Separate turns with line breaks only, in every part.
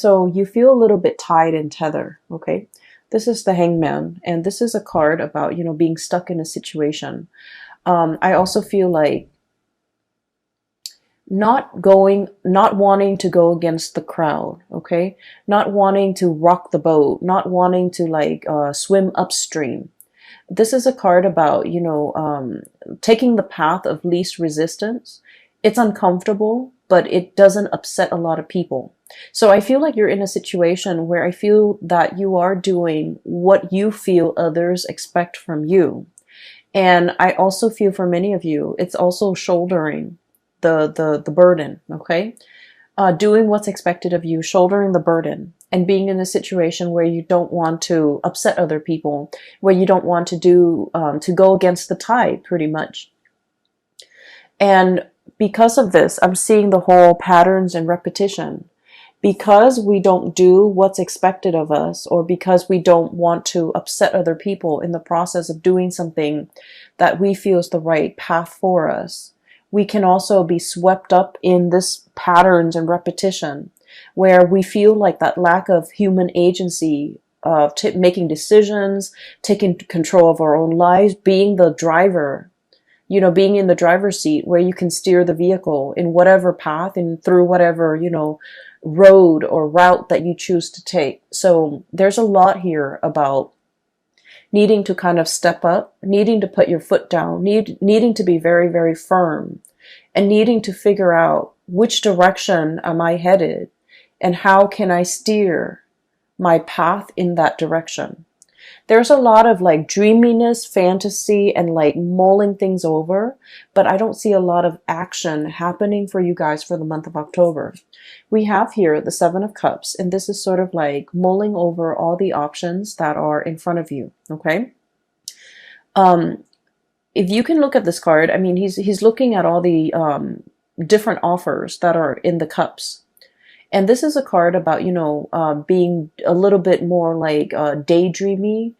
So you feel a little bit tied and tethered, okay? This is the Hangman, and this is a card about, you know, being stuck in a situation. I also feel like not wanting to go against the crowd, okay? Not wanting to rock the boat, not wanting to like swim upstream. This is a card about, you know, taking the path of least resistance. It's uncomfortable, but it doesn't upset a lot of people. So I feel like you're in a situation where I feel that you are doing what you feel others expect from you. And I also feel for many of you, it's also shouldering the burden, okay? Doing what's expected of you, shouldering the burden, and being in a situation where you don't want to upset other people, where you don't want to to go against the tide, pretty much. And because of this, I'm seeing the whole patterns and repetition. Because we don't do what's expected of us, or because we don't want to upset other people in the process of doing something that we feel is the right path for us, we can also be swept up in this patterns and repetition where we feel like that lack of human agency of making decisions, taking control of our own lives, being the driver, you know, being in the driver's seat where you can steer the vehicle in whatever path and through whatever, you know, road or route that you choose to take. So there's a lot here about needing to kind of step up, needing to put your foot down, needing to be very, very firm, and needing to figure out which direction am I headed and how can I steer my path in that direction. There's a lot of like dreaminess, fantasy, and like mulling things over, but I don't see a lot of action happening for you guys for the month of October. We have here the Seven of Cups, and this is sort of like mulling over all the options that are in front of you, okay? If you can look at this card, I mean, he's looking at all the different offers that are in the cups. And this is a card about, you know, being a little bit more like daydreamy,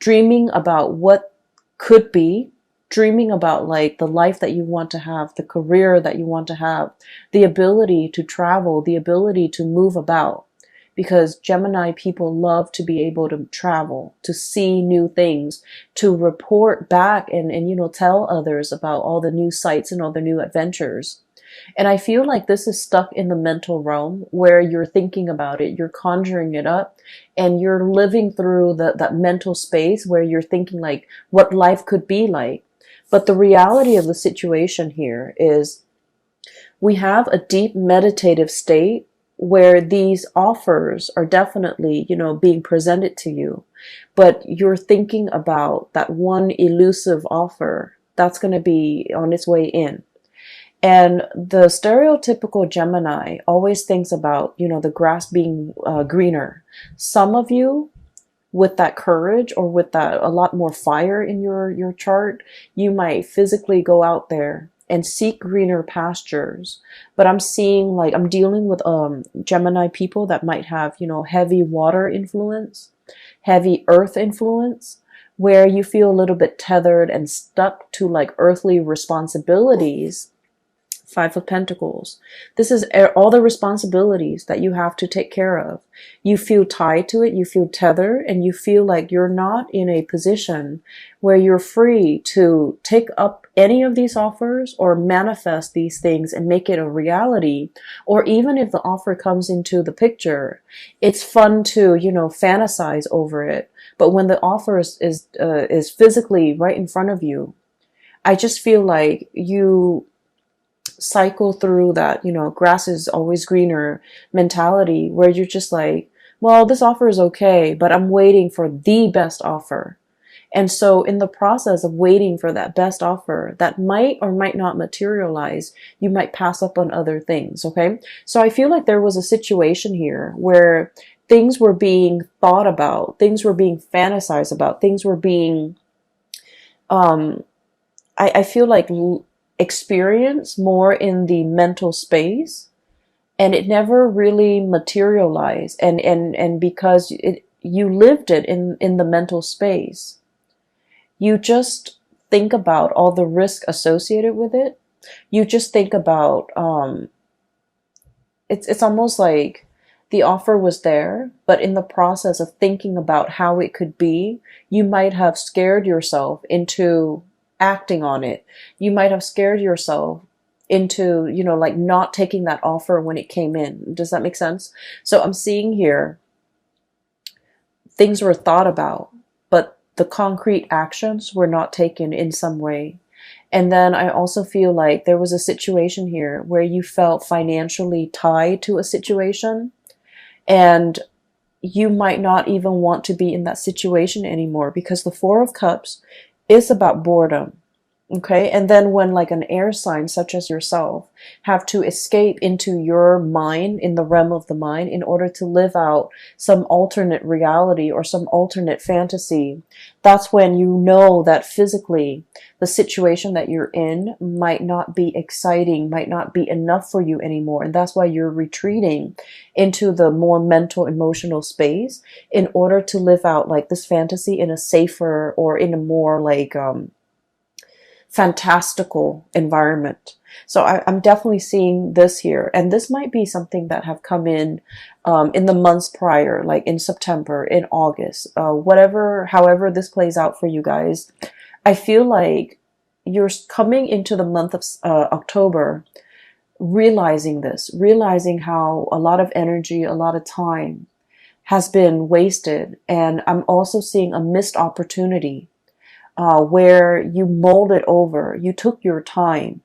dreaming about what could be, dreaming about like the life that you want to have, the career that you want to have, the ability to travel, the ability to move about. Because Gemini people love to be able to travel, to see new things, to report back and you know, tell others about all the new sights and all the new adventures. And I feel like this is stuck in the mental realm where you're thinking about it, you're conjuring it up, and you're living through that mental space where you're thinking like what life could be like. But the reality of the situation here is we have a deep meditative state where these offers are definitely, you know, being presented to you, but you're thinking about that one elusive offer that's going to be on its way in. And the stereotypical Gemini always thinks about, you know, the grass being greener. Some of you, with that courage or with that a lot more fire in your chart, you might physically go out there and seek greener pastures. But I'm seeing like, I'm dealing with Gemini people that might have, you know, heavy water influence, heavy earth influence, where you feel a little bit tethered and stuck to like earthly responsibilities. Five of Pentacles. This is all the responsibilities that you have to take care of. You feel tied to it, you feel tethered, and you feel like you're not in a position where you're free to take up any of these offers or manifest these things and make it a reality. Or even if the offer comes into the picture, it's fun to, you know, fantasize over it. But when the offer is physically right in front of you, I just feel like you cycle through that, you know, grass is always greener mentality where you're just like, well, this offer is okay, but I'm waiting for the best offer. And so in the process of waiting for that best offer that might or might not materialize, you might pass up on other things, okay? So I feel like there was a situation here where things were being thought about, things were being fantasized about, things were being, I feel like experience more in the mental space, and it never really materialized, and because you lived it in the mental space, you just think about all the risk associated with it. You just think about it's almost like The offer was there, but in the process of thinking about how it could be, you might have scared yourself into acting on it. You might have scared yourself into, like not taking that offer when it came in. Does that make sense? So I'm seeing here things were thought about, but the concrete actions were not taken in some way. And then I also feel like there was a situation here where you felt financially tied to a situation, and you might not even want to be in that situation anymore, because the Four of Cups is about boredom. Okay, and then when like an air sign such as yourself have to escape into your mind, in the realm of the mind, in order to live out some alternate reality or some alternate fantasy, that's when you know that physically the situation that you're in might not be exciting, might not be enough for you anymore. And that's why you're retreating into the more mental, emotional space in order to live out like this fantasy in a safer or in a more like, fantastical environment. So I'm definitely seeing this here, and this might be something that have come in the months prior, like in September, in August, however this plays out for you guys. I feel like you're coming into the month of October, realizing how a lot of energy, a lot of time has been wasted, and I'm also seeing a missed opportunity. Where you molded over, you took your time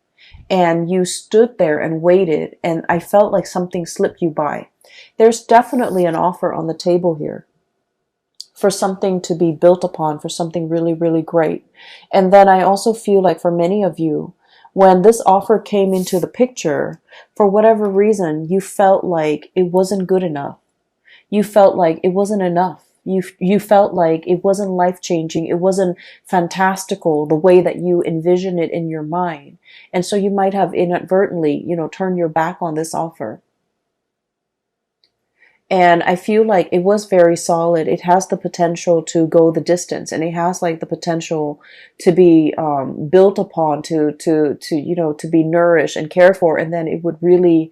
and you stood there and waited, and I felt like something slipped you by. There's definitely an offer on the table here for something to be built upon, for something really, really great. And then I also feel like for many of you, when this offer came into the picture, for whatever reason, you felt like it wasn't good enough. You felt like it wasn't enough. You felt like it wasn't life-changing. It wasn't fantastical the way that you envision it in your mind. And so you might have inadvertently, turned your back on this offer. And I feel like it was very solid. It has the potential to go the distance, and it has like the potential to be built upon, to be nourished and cared for, and then it would really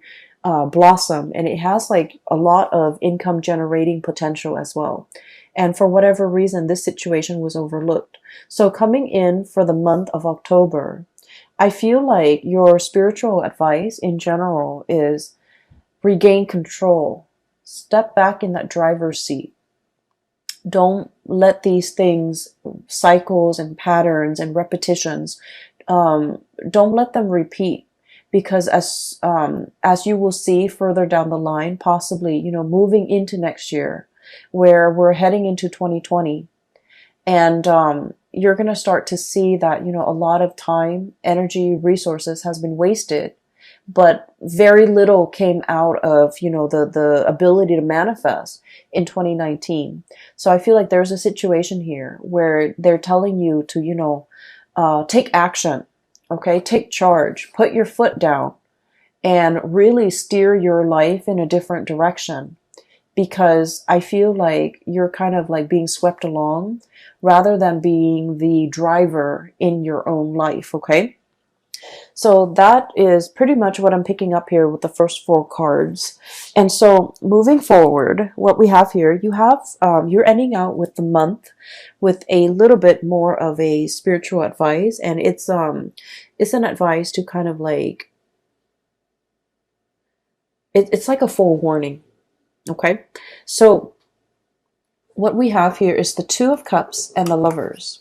blossom, and it has like a lot of income generating potential as well. And for whatever reason, this situation was overlooked. So coming in for the month of October, I feel like your spiritual advice in general is regain control. Step back in that driver's seat. Don't let these things, cycles and patterns and repetitions, don't let them repeat. Because as you will see further down the line, possibly, moving into next year, where we're heading into 2020, and you're going to start to see that, a lot of time, energy, resources has been wasted, but very little came out of, the ability to manifest in 2019. So I feel like there's a situation here where they're telling you to, take action. Okay, take charge, put your foot down, and really steer your life in a different direction. Because I feel like you're kind of like being swept along rather than being the driver in your own life, okay? So that is pretty much what I'm picking up here with the first four cards. And so moving forward, what we have here, you're ending out with the month with a little bit more of a spiritual advice, and it's an advice to kind of like, it's like a forewarning. Okay, so what we have here is the Two of Cups and the Lovers.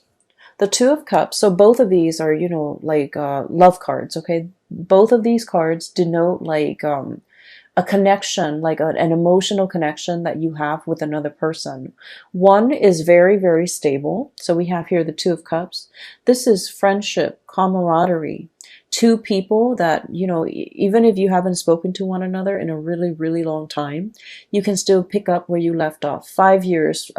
The Two of Cups, so both of these are, like love cards, okay? Both of these cards denote like a connection, like an emotional connection that you have with another person. One is very, very stable. So we have here the Two of Cups. This is friendship, camaraderie. Two people that, even if you haven't spoken to one another in a really, really long time, you can still pick up where you left off. 5 years,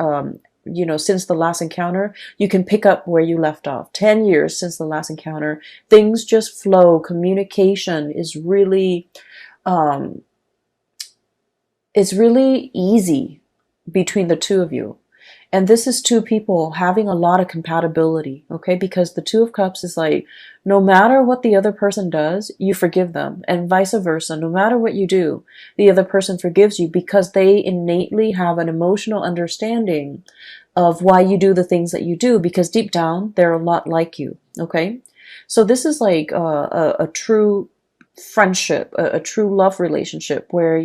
since the last encounter, you can pick up where you left off. 10 years since the last encounter, things just flow. Communication is really, it's really easy between the two of you. And this is two people having a lot of compatibility, okay? Because the Two of Cups is like, no matter what the other person does, you forgive them. And vice versa. No matter what you do, the other person forgives you because they innately have an emotional understanding of why you do the things that you do, because deep down, they're a lot like you, okay? So this is like a true friendship, a true love relationship where,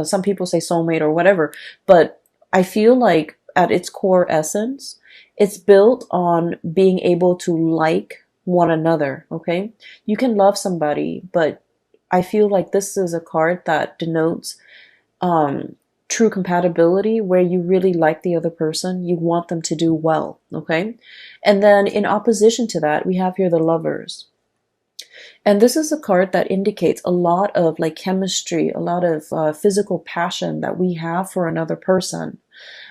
some people say soulmate or whatever, but I feel like at its core essence, it's built on being able to like one another, okay? You can love somebody, but I feel like this is a card that denotes true compatibility, where you really like the other person, you want them to do well, okay? And then in opposition to that, we have here the Lovers. And this is a card that indicates a lot of like chemistry, a lot of physical passion that we have for another person.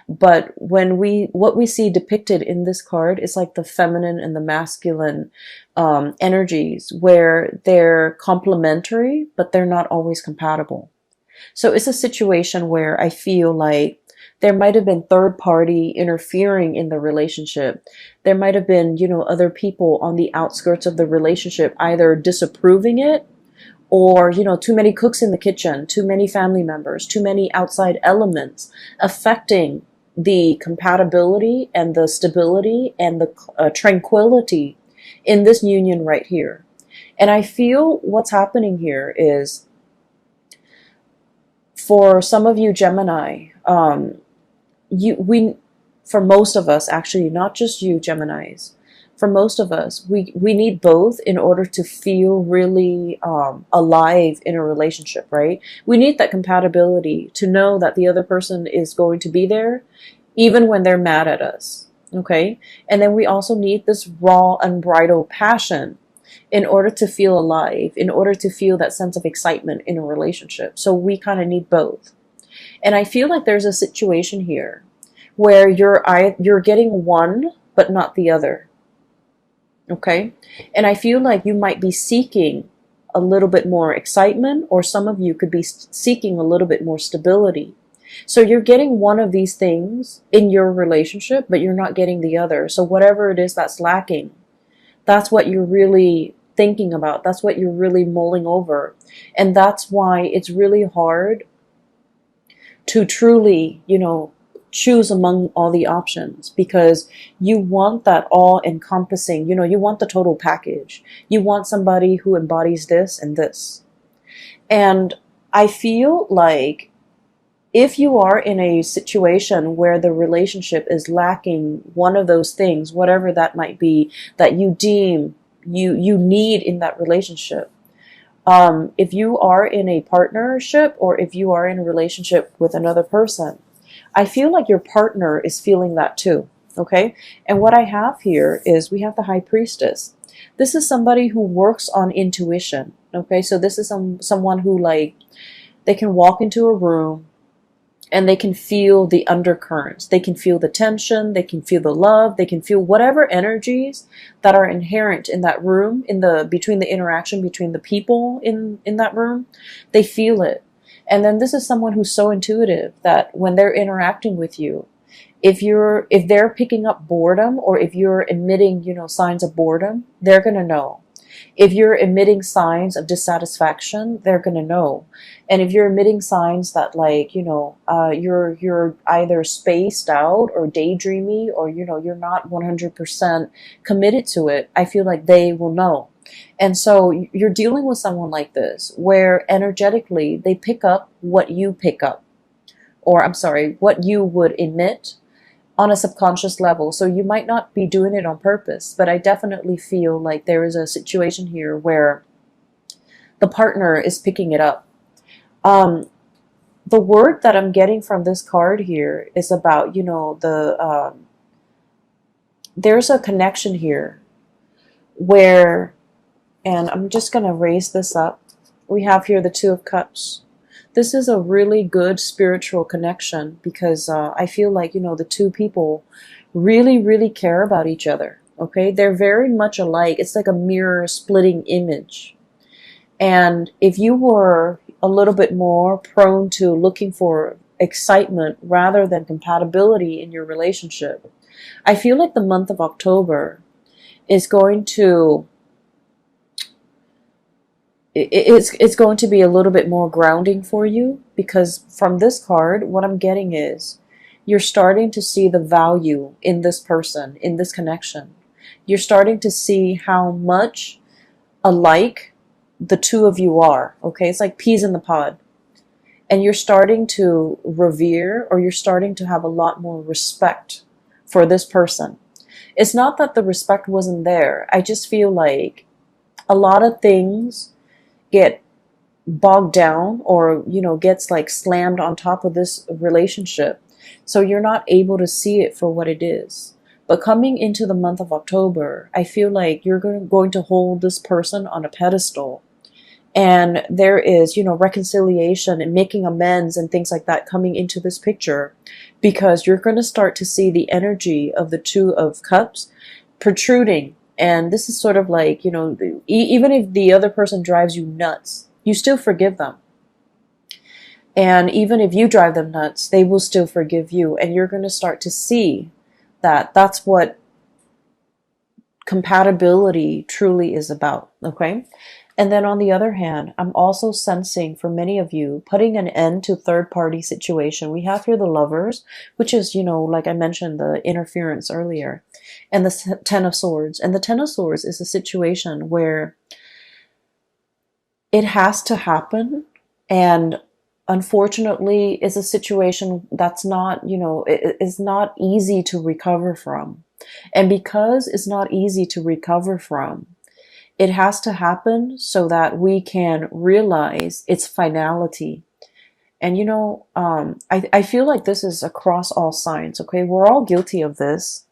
But what we see depicted in this card is like the feminine and the masculine energies, where they're complementary, but they're not always compatible. So it's a situation where I feel like there might have been third party interfering in the relationship. There might have been, other people on the outskirts of the relationship either disapproving it, or, too many cooks in the kitchen, too many family members, too many outside elements affecting the compatibility and the stability and the tranquility in this union right here. And I feel what's happening here is, for some of you Gemini, for most of us, actually, not just you Geminis, for most of us, we need both in order to feel really alive in a relationship, right? We need that compatibility to know that the other person is going to be there, even when they're mad at us, okay? And then we also need this raw, unbridled passion in order to feel alive, in order to feel that sense of excitement in a relationship. So we kind of need both. And I feel like there's a situation here where you're getting one, but not the other. Okay? And I feel like you might be seeking a little bit more excitement, or some of you could be seeking a little bit more stability. So you're getting one of these things in your relationship, but you're not getting the other. So whatever it is that's lacking, that's what you're really thinking about. That's what you're really mulling over. And that's why it's really hard to truly, choose among all the options, because you want that all encompassing, you want the total package. You want somebody who embodies this and this. And I feel like if you are in a situation where the relationship is lacking one of those things, whatever that might be, that you deem you need in that relationship, if you are in a partnership, or if you are in a relationship with another person, I feel like your partner is feeling that too, okay? And what I have here is we have the High Priestess. This is somebody who works on intuition, okay? So this is someone who, like, they can walk into a room and they can feel the undercurrents. They can feel the tension. They can feel the love. They can feel whatever energies that are inherent in that room, between the interaction between the people in that room. They feel it. And then this is someone who's so intuitive that when they're interacting with you, if they're picking up boredom, or if you're emitting, signs of boredom, they're going to know. If you're emitting signs of dissatisfaction, they're going to know. And if you're emitting signs that, like, you're either spaced out or daydreamy, or, you're not 100% committed to it, I feel like they will know. And so you're dealing with someone like this, where energetically they pick up what you pick up, or what you would emit on a subconscious level. So you might not be doing it on purpose, but I definitely feel like there is a situation here where the partner is picking it up. The word that I'm getting from this card here is about, there's a connection here where, and I'm just going to raise this up. We have here the Two of Cups. This is a really good spiritual connection, because I feel like, the two people really, really care about each other. Okay. They're very much alike. It's like a mirror splitting image. And if you were a little bit more prone to looking for excitement rather than compatibility in your relationship. I feel like the month of October is going to it's going to be a little bit more grounding for you, because from this card, what I'm getting is you're starting to see the value in this person, in this connection. You're starting to see how much alike the two of you are, okay? It's like peas in the pod. And you're starting to revere, or you're starting to have a lot more respect for this person. It's not that the respect wasn't there. I just feel like a lot of things get bogged down, or gets like slammed on top of this relationship, so you're not able to see it for what it is. But coming into the month of October, I feel like you're going to hold this person on a pedestal, and there is reconciliation and making amends and things like that coming into this picture, because you're going to start to see the energy of the Two of Cups protruding. And this is sort of like, even if the other person drives you nuts, you still forgive them. And even if you drive them nuts, they will still forgive you. And you're going to start to see that that's what compatibility truly is about. Okay. And then on the other hand, I'm also sensing for many of you putting an end to third-party situation. We have here the Lovers, which is, like I mentioned, the interference earlier, and the Ten of Swords. And the Ten of Swords is a situation where it has to happen, and unfortunately, it's a situation that's not, it is not easy to recover from. And because it's not easy to recover from, it has to happen so that we can realize its finality. And I feel like this is across all signs, okay? We're all guilty of this.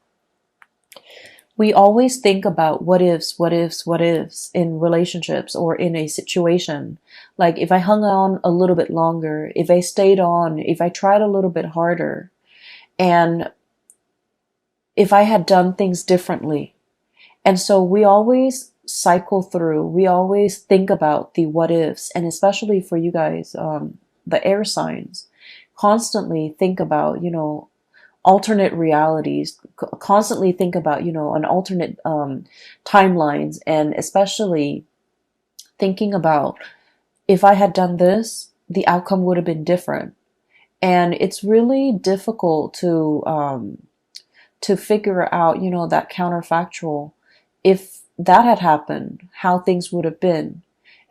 We always think about what ifs, what ifs, what ifs in relationships or in a situation. Like, if I hung on a little bit longer, if I stayed on, if I tried a little bit harder, and if I had done things differently. And so we always cycle through, we always think about the what ifs, and especially for you guys, the air signs, constantly think about, alternate realities, constantly think about, an alternate timelines, and especially thinking about, if I had done this, the outcome would have been different. And it's really difficult to figure out, that counterfactual, if that had happened, how things would have been.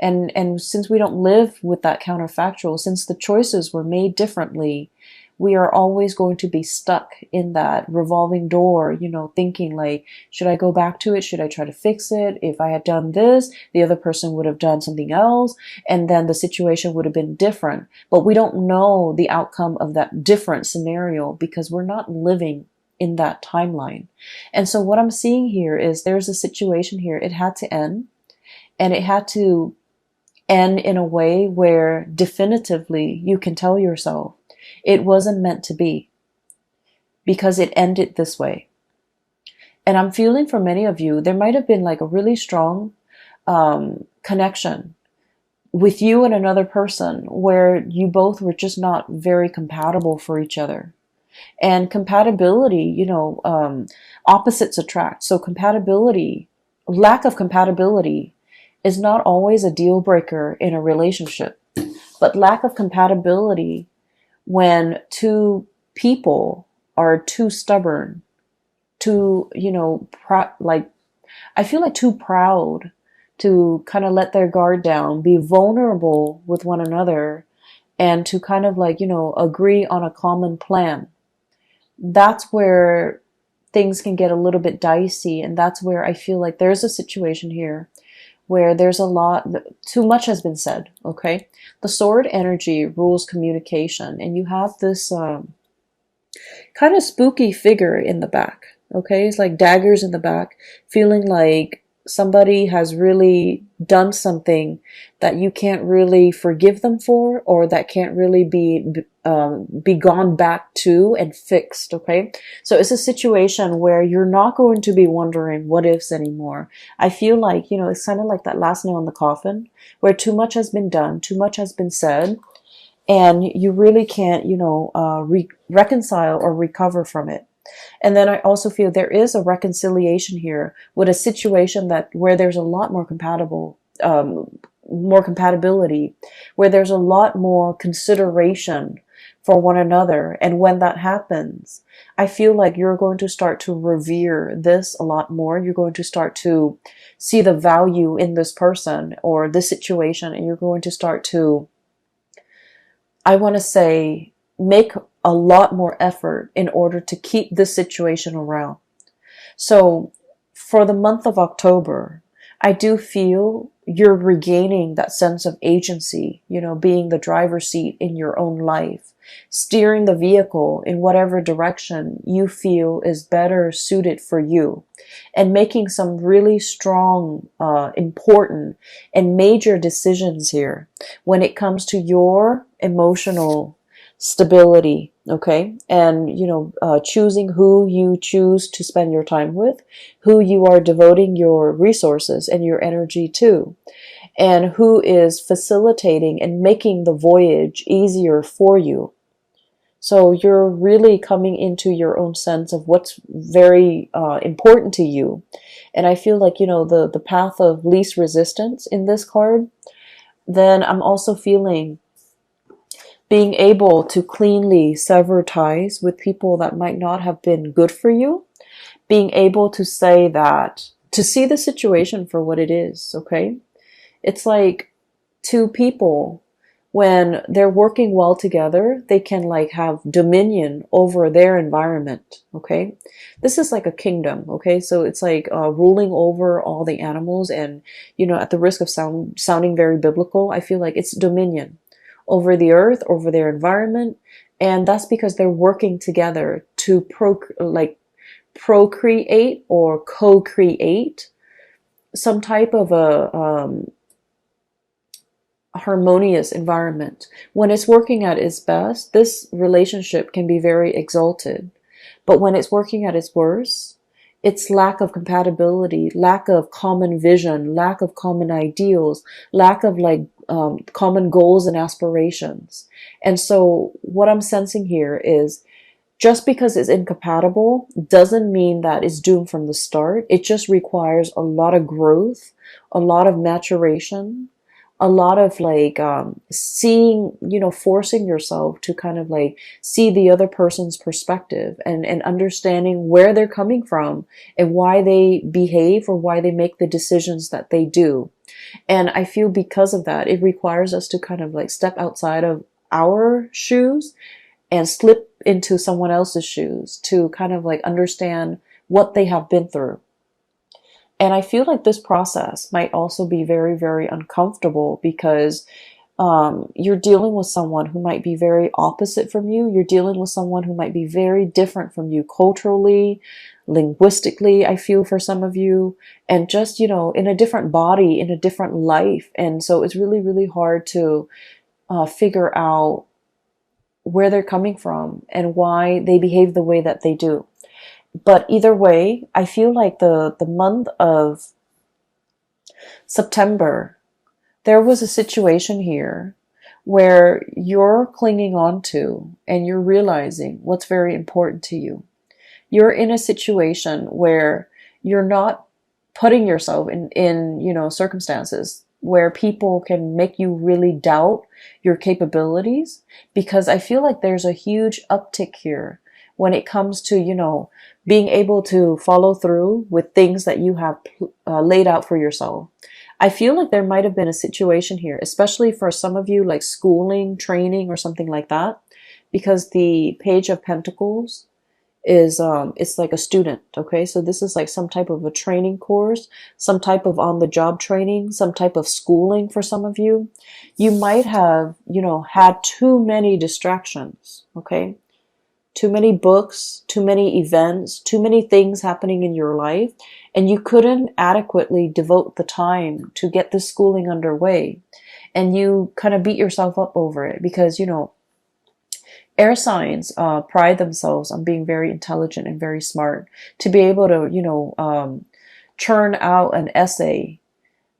And since we don't live with that counterfactual, since the choices were made differently, we are always going to be stuck in that revolving door, thinking like, should I go back to it? Should I try to fix it? If I had done this, the other person would have done something else, and then the situation would have been different. But we don't know the outcome of that different scenario because we're not living in that timeline. And so what I'm seeing here is there's a situation here. It had to end, and it had to end in a way where definitively you can tell yourself it wasn't meant to be, because it ended this way. And I'm feeling for many of you, there might have been like a really strong connection with you and another person where you both were just not very compatible for each other. And compatibility, opposites attract. So compatibility, lack of compatibility is not always a deal breaker in a relationship, but lack of compatibility when two people are too stubborn, too, I feel like too proud to kind of let their guard down, be vulnerable with one another, and to kind of agree on a common plan. That's where things can get a little bit dicey, and that's where I feel like there's a situation here where there's a lot, too much has been said, okay? The sword energy rules communication, and you have this kind of spooky figure in the back, okay? It's like daggers in the back, feeling like somebody has really done something that you can't really forgive them for, or that can't really be gone back to and fixed, okay? So it's a situation where you're not going to be wondering what ifs anymore. I feel like, it's kind of like that last nail in the coffin, where too much has been done, too much has been said, and you really can't, reconcile or recover from it. And then I also feel there is a reconciliation here with a situation that where there's a lot more more compatibility, where there's a lot more consideration for one another. And when that happens, I feel like you're going to start to revere this a lot more. You're going to start to see the value in this person or this situation, and you're going to start to, I want to say, make a lot more effort in order to keep this situation around. So for the month of October, I do feel you're regaining that sense of agency, being the driver's seat in your own life, steering the vehicle in whatever direction you feel is better suited for you, and making some really strong, important, and major decisions here when it comes to your emotional stability, okay? And, choosing who you choose to spend your time with, who you are devoting your resources and your energy to, and who is facilitating and making the voyage easier for you. So you're really coming into your own sense of what's very important to you. And I feel like, the path of least resistance in this card. Then I'm also feeling being able to cleanly sever ties with people that might not have been good for you. Being able to say that, to see the situation for what it is, okay? It's like two people, when they're working well together, they can like have dominion over their environment, okay? This is like a kingdom, okay? So it's like ruling over all the animals, and, at the risk of sounding very biblical, I feel like it's dominion over the earth, over their environment. And that's because they're working together to procreate or co-create some type of a harmonious environment. When it's working at its best, this relationship can be very exalted. But when it's working at its worst, it's lack of compatibility, lack of common vision, lack of common ideals, lack of common goals and aspirations. And so what I'm sensing here is, just because it's incompatible doesn't mean that it's doomed from the start. It just requires a lot of growth, a lot of maturation, a lot of seeing, forcing yourself to kind of see the other person's perspective, and understanding where they're coming from and why they behave or why they make the decisions that they do. And I feel because of that, it requires us to kind of step outside of our shoes and slip into someone else's shoes to kind of understand what they have been through. And I feel like this process might also be very, very uncomfortable because you're dealing with someone who might be very opposite from you. You're dealing with someone who might be very different from you culturally, linguistically, I feel, for some of you, and just, in a different body, in a different life. And so it's really, really hard to figure out where they're coming from and why they behave the way that they do. But either way, I feel like the month of September, there was a situation here where you're clinging on to and you're realizing what's very important to you. You're in a situation where you're not putting yourself in circumstances where people can make you really doubt your capabilities, because I feel like there's a huge uptick here when it comes to, being able to follow through with things that you have laid out for yourself. I feel like there might have been a situation here, especially for some of you, like schooling, training, or something like that, because the Page of Pentacles is, it's like a student, okay? So this is like some type of a training course, some type of on-the-job training, some type of schooling for some of you. You might have, had too many distractions, okay? Too many books, too many events, too many things happening in your life, and you couldn't adequately devote the time to get this schooling underway. And you kind of beat yourself up over it because, air signs pride themselves on being very intelligent and very smart. To be able to, churn out an essay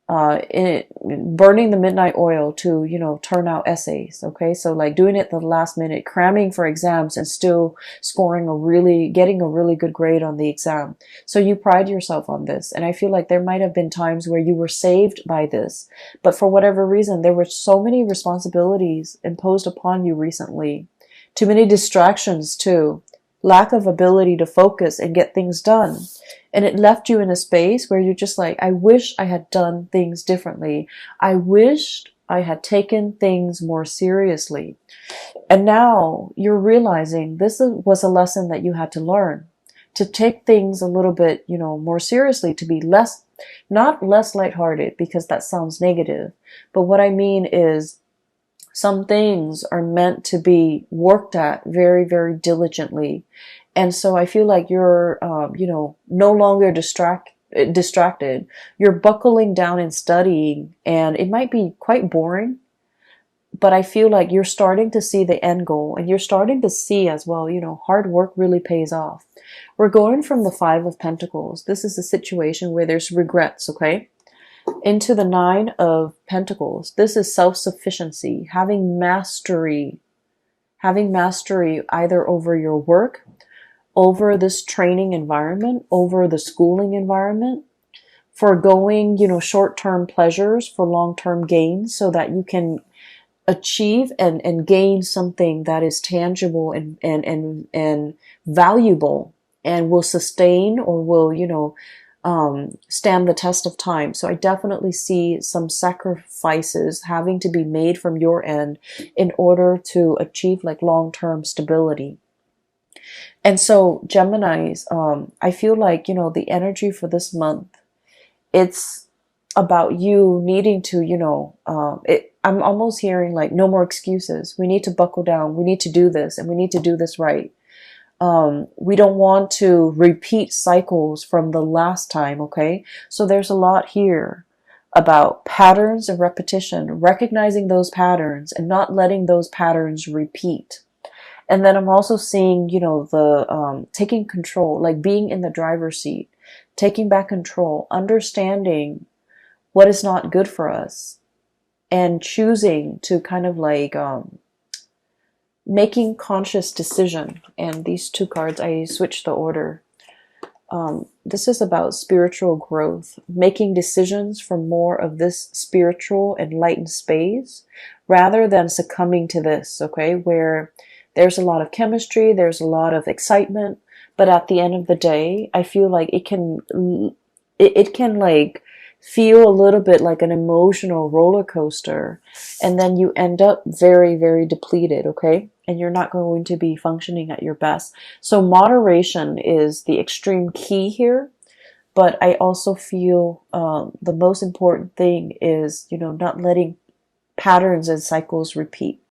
burning the midnight oil to, turn out essays. Okay. So like doing it at the last minute, cramming for exams and still getting a really good grade on the exam. So you pride yourself on this. And I feel like there might have been times where you were saved by this, but for whatever reason, there were so many responsibilities imposed upon you recently. Too many distractions too. Lack of ability to focus and get things done. And it left you in a space where you're just like, I wish I had done things differently. I wished I had taken things more seriously. And now you're realizing was a lesson that you had to learn. To take things a little bit, more seriously, to be not less lighthearted, because that sounds negative. But what I mean is, some things are meant to be worked at very, very diligently. And so I feel like you're, no longer distracted. You're buckling down and studying, and it might be quite boring, but I feel like you're starting to see the end goal, and you're starting to see as well, hard work really pays off. We're going from the Five of Pentacles. This is a situation where there's regrets, okay? Into the Nine of Pentacles. This is self-sufficiency, having mastery either over your work, over this training environment, over the schooling environment, foregoing, short-term pleasures for long-term gains so that you can achieve and gain something that is tangible and valuable and will sustain or will, stand the test of time. So I definitely see some sacrifices having to be made from your end in order to achieve like long-term stability. And so Geminis, I feel like, the energy for this month, it's about you needing to, I'm almost hearing like no more excuses. We need to buckle down. We need to do this, and we need to do this right. We don't want to repeat cycles from the last time, okay? So there's a lot here about patterns and repetition, recognizing those patterns and not letting those patterns repeat. And then I'm also seeing, the taking control, like being in the driver's seat, taking back control, understanding what is not good for us, and choosing to kind of like making conscious decision. And these two cards, I switched the order. This is about spiritual growth, making decisions for more of this spiritual enlightened space rather than succumbing to this, okay, where there's a lot of chemistry, there's a lot of excitement, but at the end of the day, I feel like it can like feel a little bit like an emotional roller coaster, and then you end up very, very depleted, okay? And you're not going to be functioning at your best. So moderation is the extreme key here, but I also feel the most important thing is, not letting patterns and cycles repeat.